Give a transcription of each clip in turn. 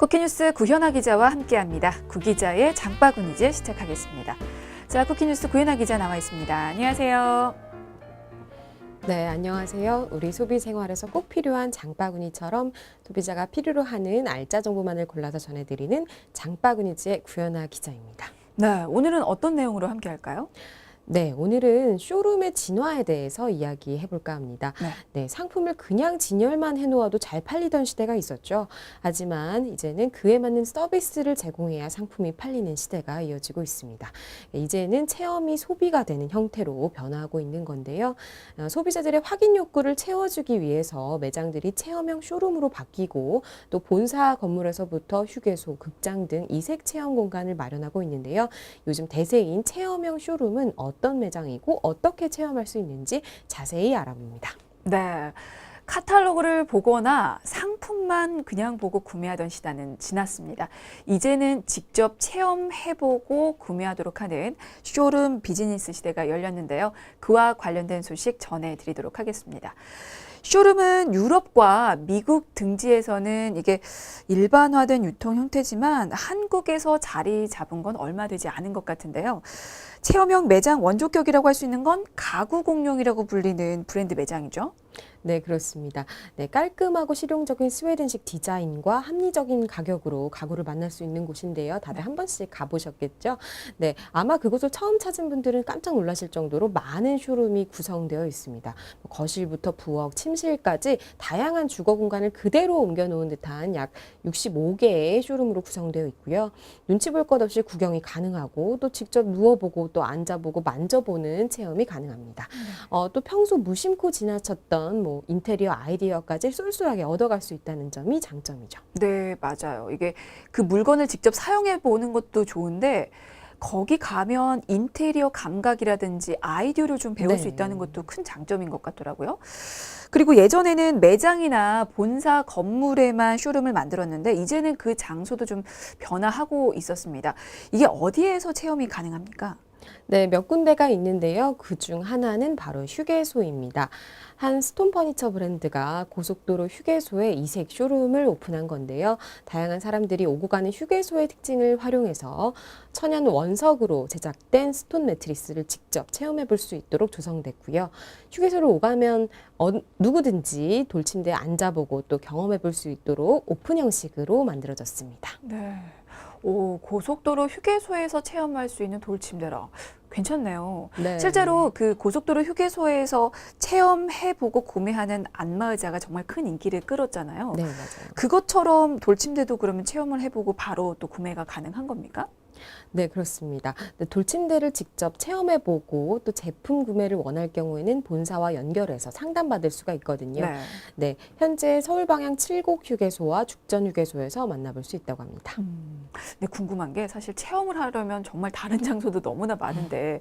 쿠키뉴스 구현아 기자와 함께합니다. 구기자의 장바구니즈 시작하겠습니다. 자, 쿠키뉴스 구현아 기자 나와 있습니다. 안녕하세요. 네, 안녕하세요. 우리 소비 생활에서 꼭 필요한 장바구니처럼 소비자가 필요로 하는 알짜 정보만을 골라서 전해드리는 장바구니즈의 구현아 기자입니다. 네, 오늘은 어떤 내용으로 함께할까요? 네, 오늘은 쇼룸의 진화에 대해서 이야기해 볼까 합니다. 네, 상품을 그냥 진열만 해놓아도 잘 팔리던 시대가 있었죠. 하지만 이제는 그에 맞는 서비스를 제공해야 상품이 팔리는 시대가 이어지고 있습니다. 이제는 체험이 소비가 되는 형태로 변화하고 있는 건데요. 소비자들의 확인 욕구를 채워주기 위해서 매장들이 체험형 쇼룸으로 바뀌고 또 본사 건물에서부터 휴게소, 극장 등 이색 체험 공간을 마련하고 있는데요. 요즘 대세인 체험형 쇼룸은 어떤 매장이고 어떻게 체험할 수 있는지 자세히 알아봅니다. 네, 카탈로그를 보거나 상품만 그냥 보고 구매하던 시대는 지났습니다. 이제는 직접 체험해보고 구매하도록 하는 쇼룸 비즈니스 시대가 열렸는데요. 그와 관련된 소식 전해드리도록 하겠습니다. 쇼룸은 유럽과 미국 등지에서는 이게 일반화된 유통 형태지만 한국에서 자리 잡은 건 얼마 되지 않은 것 같은데요. 체험형 매장 원조격이라고 할 수 있는 건 가구 공룡이라고 불리는 브랜드 매장이죠. 네, 그렇습니다. 네, 깔끔하고 실용적인 스웨덴식 디자인과 합리적인 가격으로 가구를 만날 수 있는 곳인데요. 다들 한 번씩 가보셨겠죠? 네, 아마 그곳을 처음 찾은 분들은 깜짝 놀라실 정도로 많은 쇼룸이 구성되어 있습니다. 거실부터 부엌, 침실까지 다양한 주거 공간을 그대로 옮겨놓은 듯한 약 65개의 쇼룸으로 구성되어 있고요. 눈치 볼 것 없이 구경이 가능하고 또 직접 누워보고 또 앉아보고 만져보는 체험이 가능합니다. 또 평소 무심코 지나쳤던 인테리어 아이디어까지 쏠쏠하게 얻어갈 수 있다는 점이 장점이죠. 네, 맞아요. 이게 그 물건을 직접 사용해 보는 것도 좋은데 거기 가면 인테리어 감각이라든지 아이디어를 좀 배울 수 있다는 것도 큰 장점인 것 같더라고요. 그리고 예전에는 매장이나 본사 건물에만 쇼룸을 만들었는데 이제는 그 장소도 좀 변화하고 있었습니다. 이게 어디에서 체험이 가능합니까? 네, 몇 군데가 있는데요. 그중 하나는 바로 휴게소입니다. 한 스톤 퍼니처 브랜드가 고속도로 휴게소에 이색 쇼룸을 오픈한 건데요. 다양한 사람들이 오고 가는 휴게소의 특징을 활용해서 천연 원석으로 제작된 스톤 매트리스를 직접 체험해 볼 수 있도록 조성됐고요. 휴게소를 오가면 누구든지 돌침대에 앉아보고 또 경험해 볼 수 있도록 오픈 형식으로 만들어졌습니다. 네. 오, 고속도로 휴게소에서 체험할 수 있는 돌침대라. 괜찮네요. 네. 실제로 그 고속도로 휴게소에서 체험해보고 구매하는 안마의자가 정말 큰 인기를 끌었잖아요. 네, 맞아요. 그것처럼 돌침대도 그러면 체험을 해보고 바로 또 구매가 가능한 겁니까? 네, 그렇습니다. 돌침대를 직접 체험해보고 또 제품 구매를 원할 경우에는 본사와 연결해서 상담받을 수가 있거든요. 네, 현재 서울 방향 7곡 휴게소와 죽전 휴게소에서 만나볼 수 있다고 합니다. 근데 궁금한 게 사실 체험을 하려면 정말 다른 장소도 너무나 많은데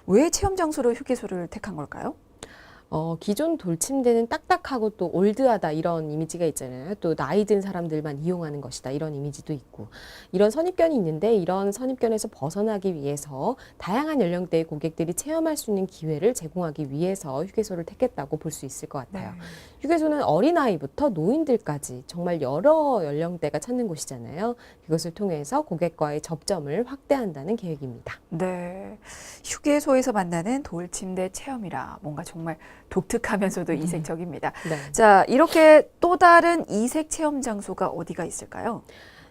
왜 체험 장소로 휴게소를 택한 걸까요? 기존 돌침대는 딱딱하고 또 올드하다 이런 이미지가 있잖아요. 또 나이 든 사람들만 이용하는 것이다 이런 이미지도 있고 이런 선입견이 있는데 이런 선입견에서 벗어나기 위해서 다양한 연령대의 고객들이 체험할 수 있는 기회를 제공하기 위해서 휴게소를 택했다고 볼 수 있을 것 같아요. 휴게소는 어린아이부터 노인들까지 정말 여러 연령대가 찾는 곳이잖아요. 그것을 통해서 고객과의 접점을 확대한다는 계획입니다. 네, 휴게소에서 만나는 돌침대 체험이라 뭔가 정말 독특하면서도 이색적입니다. 네. 자, 이렇게 또 다른 이색 체험 장소가 어디가 있을까요?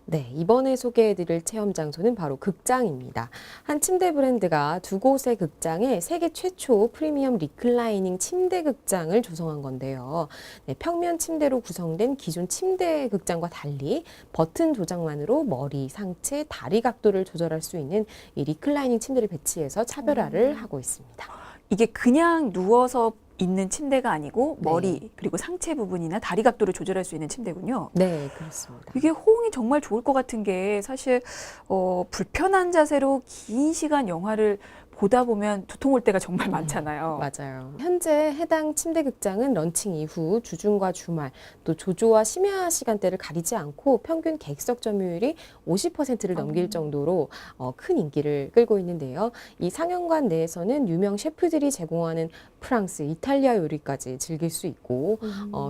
네, 이번에 소개해드릴 체험 장소는 바로 극장입니다. 한 침대 브랜드가 두 곳의 극장에 세계 최초 프리미엄 리클라이닝 침대 극장을 조성한 건데요. 네, 평면 침대로 구성된 기존 침대 극장과 달리 버튼 조작만으로 머리, 상체, 다리 각도를 조절할 수 있는 이 리클라이닝 침대를 배치해서 차별화를 하고 있습니다. 이게 그냥 누워서 있는 침대가 아니고 머리 그리고 상체 부분이나 다리 각도를 조절할 수 있는 침대군요. 네, 그렇습니다. 이게 호응이 정말 좋을 것 같은 게 사실 불편한 자세로 긴 시간 영화를 보다 보면 두통 올 때가 정말 많잖아요. 맞아요. 현재 해당 침대 극장은 런칭 이후 주중과 주말 또 조조와 심야 시간대를 가리지 않고 평균 객석 점유율이 50%를 넘길 정도로 큰 인기를 끌고 있는데요. 이 상영관 내에서는 유명 셰프들이 제공하는 프랑스, 이탈리아 요리까지 즐길 수 있고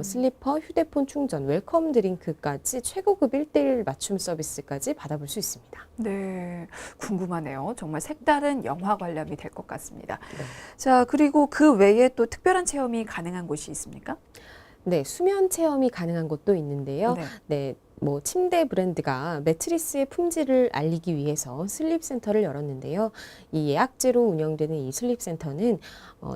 슬리퍼, 휴대폰 충전, 웰컴 드링크까지 최고급 1:1 맞춤 서비스까지 받아볼 수 있습니다. 네, 궁금하네요. 정말 색다른 영화 관람이 될 것 같습니다. 네. 자, 그리고 그 외에 또 특별한 체험이 가능한 곳이 있습니까? 네, 수면 체험이 가능한 곳도 있는데요. 네. 네, 뭐 침대 브랜드가 매트리스의 품질을 알리기 위해서 슬립센터를 열었는데요. 이 예약제로 운영되는 이 슬립센터는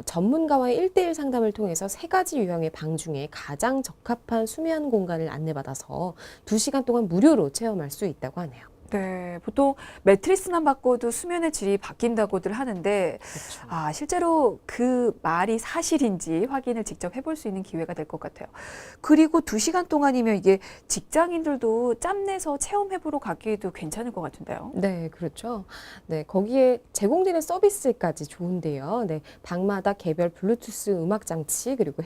전문가와의 1:1 상담을 통해서 3가지 유형의 방 중에 가장 적합한 수면 공간을 안내받아서 2시간 동안 무료로 체험할 수 있다고 하네요. 네, 보통 매트리스만 바꿔도 수면의 질이 바뀐다고들 하는데 그렇죠. 실제로 그 말이 사실인지 확인을 직접 해볼 수 있는 기회가 될 것 같아요. 그리고 2시간 동안이면 이게 직장인들도 짬내서 체험해보러 가기에도 괜찮을 것 같은데요. 네, 그렇죠. 네, 거기에 제공되는 서비스까지 좋은데요. 네, 방마다 개별 블루투스 음악 장치 그리고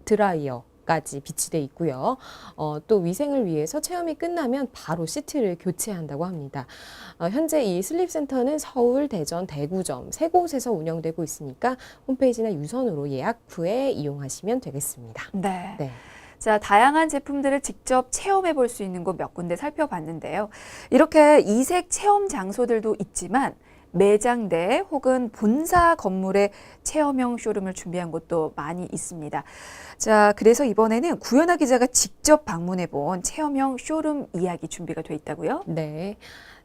드라이어 까지 비치돼 있고요. 또 위생을 위해서 체험이 끝나면 바로 시트를 교체한다고 합니다. 현재 이 슬립센터는 서울, 대전, 대구점 3곳에서 운영되고 있으니까 홈페이지나 유선으로 예약 후에 이용하시면 되겠습니다. 네. 네. 자, 다양한 제품들을 직접 체험해 볼 수 있는 곳 몇 군데 살펴봤는데요. 이렇게 이색 체험 장소들도 있지만 매장 내 혹은 본사 건물에 체험형 쇼룸을 준비한 곳도 많이 있습니다. 자, 그래서 이번에는 구현아 기자가 직접 방문해 본 체험형 쇼룸 이야기 준비가 돼 있다고요? 네.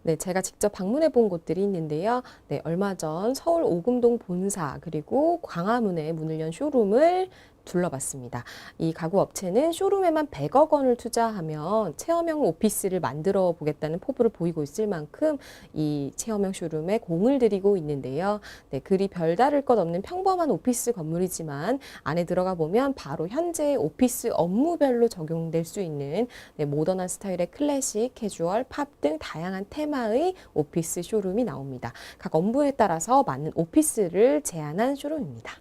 네, 제가 직접 방문해 본 곳들이 있는데요. 네, 얼마 전 서울 오금동 본사 그리고 광화문에 문을 연 쇼룸을 둘러봤습니다. 이 가구 업체는 쇼룸에만 100억 원을 투자하면 체험형 오피스를 만들어 보겠다는 포부를 보이고 있을 만큼 이 체험형 쇼룸에 공을 들이고 있는데요. 네, 그리 별다를 것 없는 평범한 오피스 건물이지만 안에 들어가 보면 바로 현재의 오피스 업무별로 적용될 수 있는 모던한 스타일의 클래식, 캐주얼, 팝 등 다양한 테마의 오피스 쇼룸이 나옵니다. 각 업무에 따라서 맞는 오피스를 제안한 쇼룸입니다.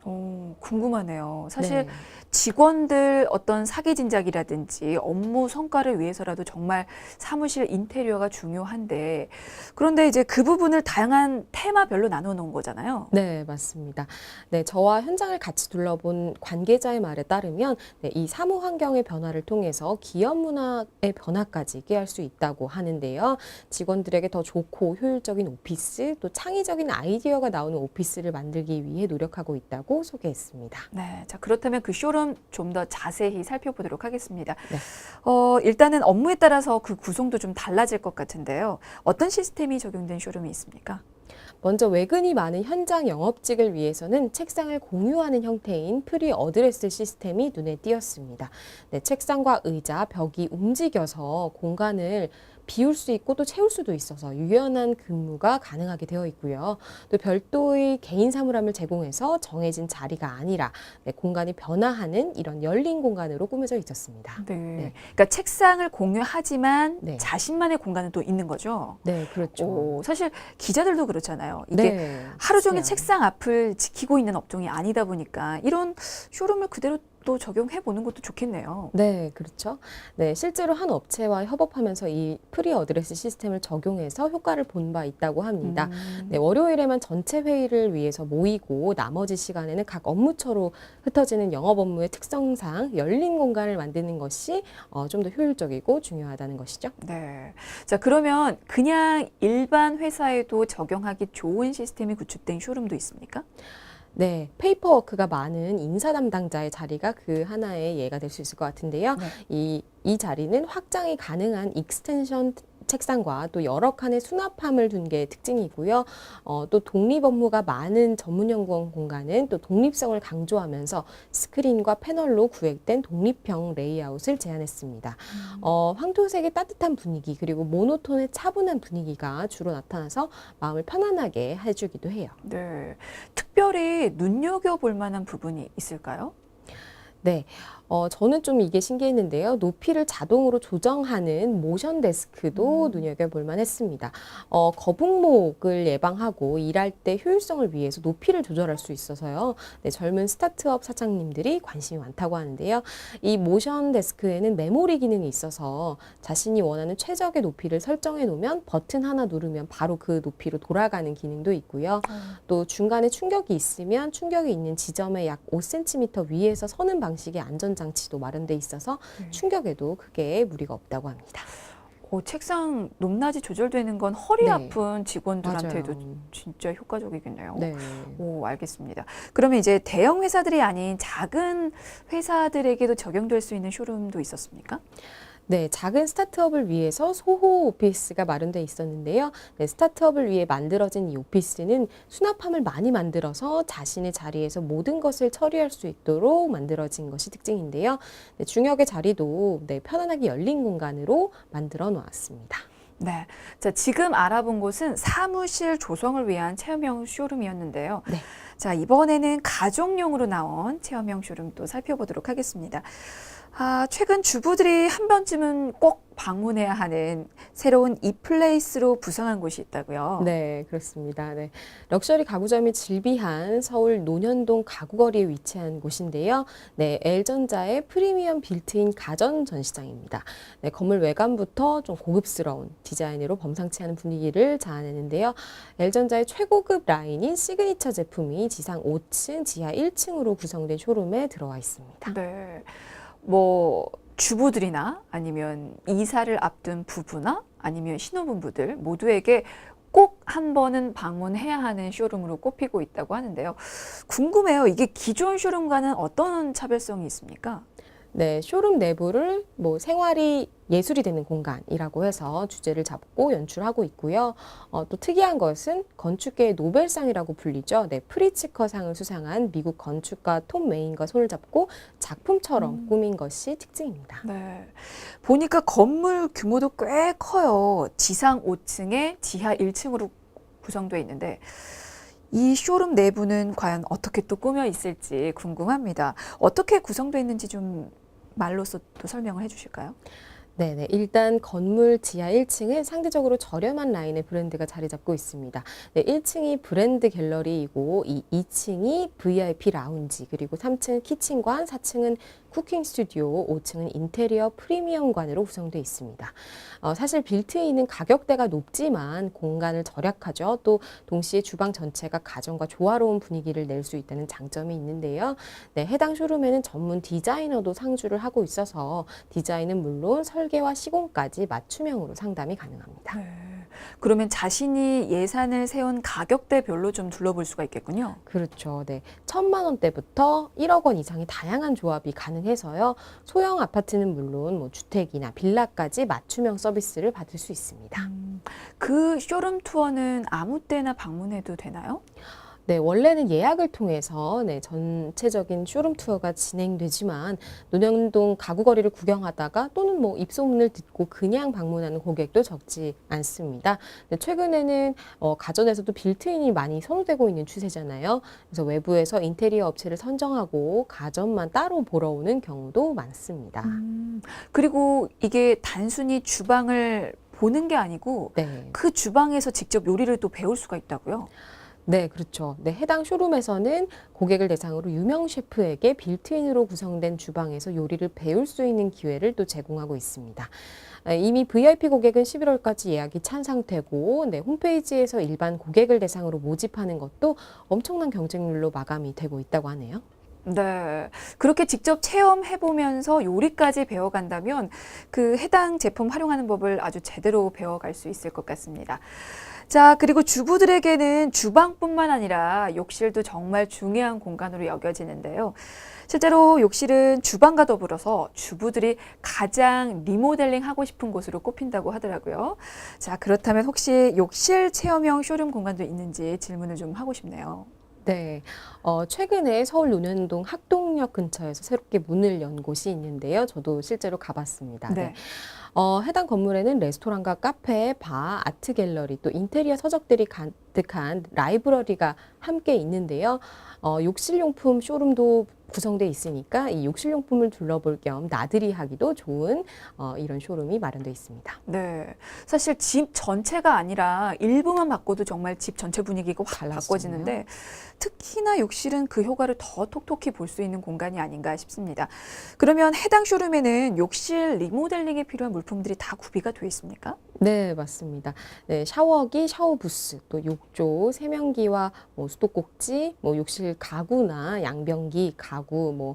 궁금하네요. 사실 네. 직원들 어떤 사기 진작이라든지 업무 성과를 위해서라도 정말 사무실 인테리어가 중요한데 그런데 이제 그 부분을 다양한 테마별로 나눠 놓은 거잖아요. 네, 맞습니다. 네, 저와 현장을 같이 둘러본 관계자의 말에 따르면 이 사무 환경의 변화를 통해서 기업 문화의 변화까지 꾀할 수 있다고 하는데요. 직원들에게 더 좋고 효율적인 오피스, 또 창의적인 아이디어가 나오는 오피스를 만들기 위해 노력하고 있다고 소개했습니다. 네, 자 그렇다면 그 쇼룸 좀 더 자세히 살펴보도록 하겠습니다. 네. 일단은 업무에 따라서 그 구성도 좀 달라질 것 같은데요. 어떤 시스템이 적용된 쇼룸이 있습니까? 먼저 외근이 많은 현장 영업직을 위해서는 책상을 공유하는 형태인 프리 어드레스 시스템이 눈에 띄었습니다. 네, 책상과 의자, 벽이 움직여서 공간을 비울 수 있고 또 채울 수도 있어서 유연한 근무가 가능하게 되어 있고요. 또 별도의 개인 사물함을 제공해서 정해진 자리가 아니라 공간이 변화하는 이런 열린 공간으로 꾸며져 있었습니다. 네. 그러니까 책상을 공유하지만 네. 자신만의 공간은 또 있는 거죠. 네, 그렇죠. 사실 기자들도 그렇잖아요. 이게 네, 하루 종일 맞습니다. 책상 앞을 지키고 있는 업종이 아니다 보니까 이런 쇼룸을 그대로 또 적용해 보는 것도 좋겠네요. 네, 그렇죠. 네, 실제로 한 업체와 협업하면서 이 프리 어드레스 시스템을 적용해서 효과를 본 바 있다고 합니다. 네, 월요일에만 전체 회의를 위해서 모이고 나머지 시간에는 각 업무처로 흩어지는 영업 업무의 특성상 열린 공간을 만드는 것이 좀 더 효율적이고 중요하다는 것이죠. 네. 자, 그러면 그냥 일반 회사에도 적용하기 좋은 시스템이 구축된 쇼룸도 있습니까? 네, 페이퍼워크가 많은 인사 담당자의 자리가 그 하나의 예가 될 수 있을 것 같은데요. 네. 이 자리는 확장이 가능한 익스텐션 책상과 또 여러 칸의 수납함을 둔 게 특징이고요. 또 독립 업무가 많은 전문연구원 공간은 또 독립성을 강조하면서 스크린과 패널로 구획된 독립형 레이아웃을 제안했습니다. 황토색의 따뜻한 분위기 그리고 모노톤의 차분한 분위기가 주로 나타나서 마음을 편안하게 해주기도 해요. 네. 특별히 눈여겨볼 만한 부분이 있을까요? 네, 저는 좀 이게 신기했는데요. 높이를 자동으로 조정하는 모션 데스크도 눈여겨볼 만했습니다. 거북목을 예방하고 일할 때 효율성을 위해서 높이를 조절할 수 있어서요. 네, 젊은 스타트업 사장님들이 관심이 많다고 하는데요. 이 모션 데스크에는 메모리 기능이 있어서 자신이 원하는 최적의 높이를 설정해 놓으면 버튼 하나 누르면 바로 그 높이로 돌아가는 기능도 있고요. 또 중간에 충격이 있으면 충격이 있는 지점의 약 5cm 위에서 서는 방식의 안전장치도 마련돼 있어서 충격에도 크게 무리가 없다고 합니다. 책상 높낮이 조절되는 건 허리 네. 아픈 직원들한테도 맞아요. 진짜 효과적이겠네요. 네. 알겠습니다. 그러면 이제 대형 회사들이 아닌 작은 회사들에게도 적용될 수 있는 쇼룸도 있었습니까? 네, 작은 스타트업을 위해서 소호 오피스가 마련돼 있었는데요. 네, 스타트업을 위해 만들어진 이 오피스는 수납함을 많이 만들어서 자신의 자리에서 모든 것을 처리할 수 있도록 만들어진 것이 특징인데요. 네, 중역의 자리도 편안하게 열린 공간으로 만들어 놓았습니다. 네. 자, 지금 알아본 곳은 사무실 조성을 위한 체험형 쇼룸이었는데요. 네. 자, 이번에는 가족용으로 나온 체험형 쇼룸도 살펴보도록 하겠습니다. 최근 주부들이 한 번쯤은 꼭 방문해야 하는 새로운 이플레이스로 부상한 곳이 있다고요. 네, 그렇습니다. 네. 럭셔리 가구점이 즐비한 서울 논현동 가구거리에 위치한 곳인데요. 네, L전자의 프리미엄 빌트인 가전 전시장입니다. 네, 건물 외관부터 좀 고급스러운 디자인으로 범상치 않은 분위기를 자아내는데요. L전자의 최고급 라인인 시그니처 제품이 지상 5층, 지하 1층으로 구성된 쇼룸에 들어와 있습니다. 네. 주부들이나 아니면 이사를 앞둔 부부나 아니면 신혼부부들 모두에게 꼭 한 번은 방문해야 하는 쇼룸으로 꼽히고 있다고 하는데요. 궁금해요. 이게 기존 쇼룸과는 어떤 차별성이 있습니까? 네, 쇼룸 내부를 생활이 예술이 되는 공간이라고 해서 주제를 잡고 연출하고 있고요. 또 특이한 것은 건축계의 노벨상이라고 불리죠. 네, 프리츠커상을 수상한 미국 건축가 톰 메인과 손을 잡고 작품처럼 꾸민 것이 특징입니다. 네. 보니까 건물 규모도 꽤 커요. 지상 5층에 지하 1층으로 구성되어 있는데 이 쇼룸 내부는 과연 어떻게 또 꾸며 있을지 궁금합니다. 어떻게 구성되어 있는지 좀 말로써 또 설명을 해주실까요? 네네. 일단 건물 지하 1층은 상대적으로 저렴한 라인의 브랜드가 자리 잡고 있습니다. 네, 1층이 브랜드 갤러리이고 이 2층이 VIP 라운지, 그리고 3층은 키친관, 4층은 쿠킹 스튜디오, 5층은 인테리어 프리미엄관으로 구성되어 있습니다. 사실 빌트인은 가격대가 높지만 공간을 절약하죠. 또 동시에 주방 전체가 가정과 조화로운 분위기를 낼 수 있다는 장점이 있는데요. 네, 해당 쇼룸에는 전문 디자이너도 상주를 하고 있어서 디자인은 물론 설계와 시공까지 맞춤형으로 상담이 가능합니다. 네. 그러면 자신이 예산을 세운 가격대별로 좀 둘러볼 수가 있겠군요. 그렇죠. 네. 1,000만 원대부터 1억 원 이상의 다양한 조합이 가능해서요. 소형 아파트는 물론 주택이나 빌라까지 맞춤형 서비스를 받을 수 있습니다. 그 쇼룸 투어는 아무 때나 방문해도 되나요? 네, 원래는 예약을 통해서 전체적인 쇼룸 투어가 진행되지만 논현동 가구거리를 구경하다가 또는 입소문을 듣고 그냥 방문하는 고객도 적지 않습니다. 네, 최근에는 가전에서도 빌트인이 많이 선호되고 있는 추세잖아요. 그래서 외부에서 인테리어 업체를 선정하고 가전만 따로 보러 오는 경우도 많습니다. 그리고 이게 단순히 주방을 보는 게 아니고 네. 그 주방에서 직접 요리를 또 배울 수가 있다고요? 네, 그렇죠. 네, 해당 쇼룸에서는 고객을 대상으로 유명 셰프에게 빌트인으로 구성된 주방에서 요리를 배울 수 있는 기회를 또 제공하고 있습니다. 이미 VIP 고객은 11월까지 예약이 찬 상태고, 홈페이지에서 일반 고객을 대상으로 모집하는 것도 엄청난 경쟁률로 마감이 되고 있다고 하네요. 네. 그렇게 직접 체험해보면서 요리까지 배워간다면 그 해당 제품 활용하는 법을 아주 제대로 배워갈 수 있을 것 같습니다. 자, 그리고 주부들에게는 주방뿐만 아니라 욕실도 정말 중요한 공간으로 여겨지는데요. 실제로 욕실은 주방과 더불어서 주부들이 가장 리모델링 하고 싶은 곳으로 꼽힌다고 하더라고요. 자, 그렇다면 혹시 욕실 체험형 쇼룸 공간도 있는지 질문을 좀 하고 싶네요. 네, 최근에 서울 논현동 학동역 근처에서 새롭게 문을 연 곳이 있는데요. 저도 실제로 가봤습니다. 네. 해당 건물에는 레스토랑과 카페, 바, 아트 갤러리, 또 인테리어 서적들이 가득한 라이브러리가 함께 있는데요. 욕실용품 쇼룸도 구성돼 있으니까 이 욕실용품을 둘러볼 겸 나들이 하기도 좋은 이런 쇼룸이 마련돼 있습니다. 네. 사실 집 전체가 아니라 일부만 바꿔도 정말 집 전체 분위기가 확 달라지잖아요. 바꿔지는데 특히나 욕실은 그 효과를 더 톡톡히 볼 수 있는 공간이 아닌가 싶습니다. 그러면 해당 쇼룸에는 욕실 리모델링에 필요한 물품들이 다 구비가 되어 있습니까? 네, 맞습니다. 네, 샤워기, 샤워 부스, 또 욕조, 세면기와 뭐 수도꼭지, 뭐 욕실 가구나 양변기, 가구, 뭐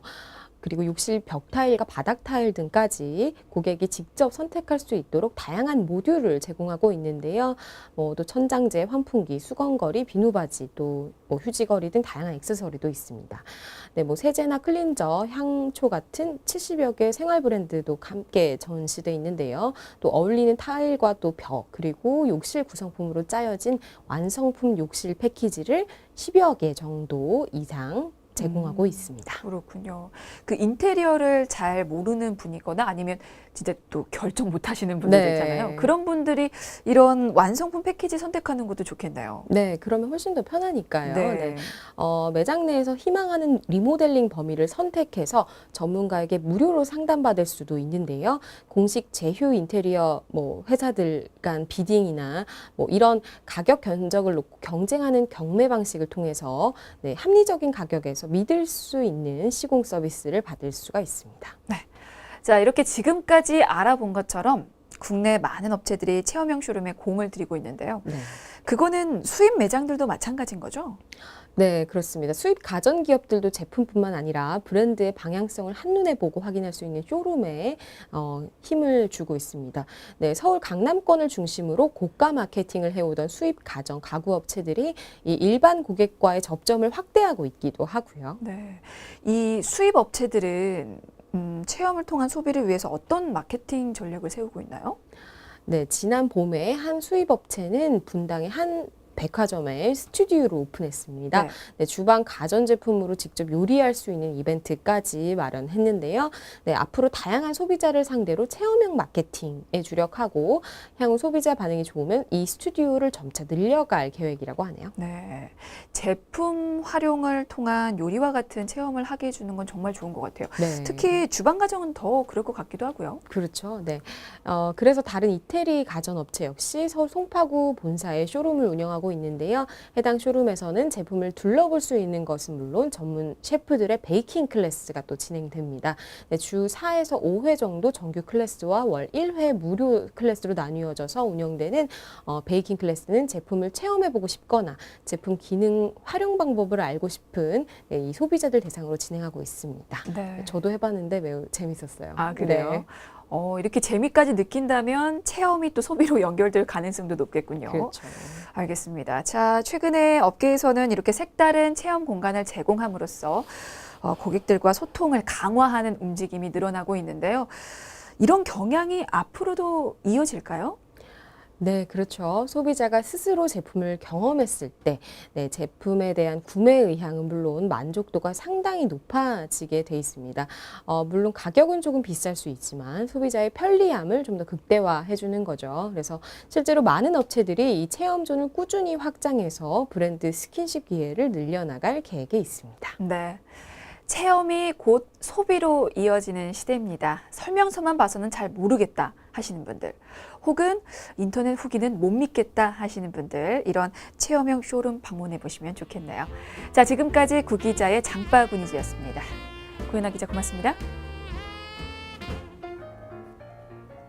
그리고 욕실 벽 타일과 바닥 타일 등까지 고객이 직접 선택할 수 있도록 다양한 모듈을 제공하고 있는데요. 뭐 또 천장재, 환풍기, 수건거리, 비누바지, 또 뭐 휴지거리 등 다양한 액세서리도 있습니다. 네, 뭐 세제나 클린저, 향초 같은 70여 개 생활 브랜드도 함께 전시돼 있는데요. 또 어울리는 타일과 또 벽, 그리고 욕실 구성품으로 짜여진 완성품 욕실 패키지를 10여 개 정도 이상 제공하고 있습니다. 그렇군요. 그 인테리어를 잘 모르는 분이거나 아니면 진짜 또 결정 못 하시는 분들 네. 있잖아요. 그런 분들이 이런 완성품 패키지 선택하는 것도 좋겠네요. 네, 그러면 훨씬 더 편하니까요. 네. 네. 매장 내에서 희망하는 리모델링 범위를 선택해서 전문가에게 무료로 상담받을 수도 있는데요. 공식 제휴 인테리어 뭐 회사들 간 비딩이나 뭐 이런 가격 견적을 놓고 경쟁하는 경매 방식을 통해서 네, 합리적인 가격에서 믿을 수 있는 시공 서비스를 받을 수가 있습니다. 자, 이렇게 지금까지 알아본 것처럼 국내 많은 업체들이 체험형 쇼룸에 공을 들이고 있는데요. 네. 그거는 수입 매장들도 마찬가지인 거죠? 네, 그렇습니다. 수입 가전 기업들도 제품뿐만 아니라 브랜드의 방향성을 한눈에 보고 확인할 수 있는 쇼룸에 힘을 주고 있습니다. 네, 서울 강남권을 중심으로 고가 마케팅을 해오던 수입 가전 가구 업체들이 이 일반 고객과의 접점을 확대하고 있기도 하고요. 네. 이 수입 업체들은 체험을 통한 소비를 위해서 어떤 마케팅 전략을 세우고 있나요? 네, 지난 봄에 한 수입 업체는 분당의 한 백화점에 스튜디오를 오픈했습니다. 네. 네, 주방 가전제품으로 직접 요리할 수 있는 이벤트까지 마련했는데요. 네, 앞으로 다양한 소비자를 상대로 체험형 마케팅에 주력하고 향후 소비자 반응이 좋으면 이 스튜디오를 점차 늘려갈 계획이라고 하네요. 네. 제품 활용을 통한 요리와 같은 체험을 하게 해주는 건 정말 좋은 것 같아요. 네. 특히 주방 가정은 더 그럴 것 같기도 하고요. 그렇죠. 네. 그래서 다른 이태리 가전업체 역시 서울 송파구 본사에 쇼룸을 운영하고 있는데요. 해당 쇼룸에서는 제품을 둘러볼 수 있는 것은 물론 전문 셰프들의 베이킹 클래스가 또 진행됩니다. 네, 주 4에서 5회 정도 정규 클래스와 월 1회 무료 클래스로 나뉘어져서 운영되는 베이킹 클래스는 제품을 체험해보고 싶거나 제품 기능 활용 방법을 알고 싶은 이 소비자들 대상으로 진행하고 있습니다. 네. 저도 해봤는데 매우 재밌었어요. 아, 그래요? 네. 이렇게 재미까지 느낀다면 체험이 또 소비로 연결될 가능성도 높겠군요. 그렇죠. 알겠습니다. 자, 최근에 업계에서는 이렇게 색다른 체험 공간을 제공함으로써 고객들과 소통을 강화하는 움직임이 늘어나고 있는데요. 이런 경향이 앞으로도 이어질까요? 네, 그렇죠. 소비자가 스스로 제품을 경험했을 때, 네, 제품에 대한 구매 의향은 물론 만족도가 상당히 높아지게 돼 있습니다. 물론 가격은 조금 비쌀 수 있지만 소비자의 편리함을 좀 더 극대화해 주는 거죠. 그래서 실제로 많은 업체들이 이 체험존을 꾸준히 확장해서 브랜드 스킨십 기회를 늘려나갈 계획에 있습니다. 네. 체험이 곧 소비로 이어지는 시대입니다. 설명서만 봐서는 잘 모르겠다 하시는 분들, 혹은 인터넷 후기는 못 믿겠다 하시는 분들, 이런 체험형 쇼룸 방문해 보시면 좋겠네요. 자, 지금까지 구기자의 장바구니즈였습니다. 고현아 기자 고맙습니다.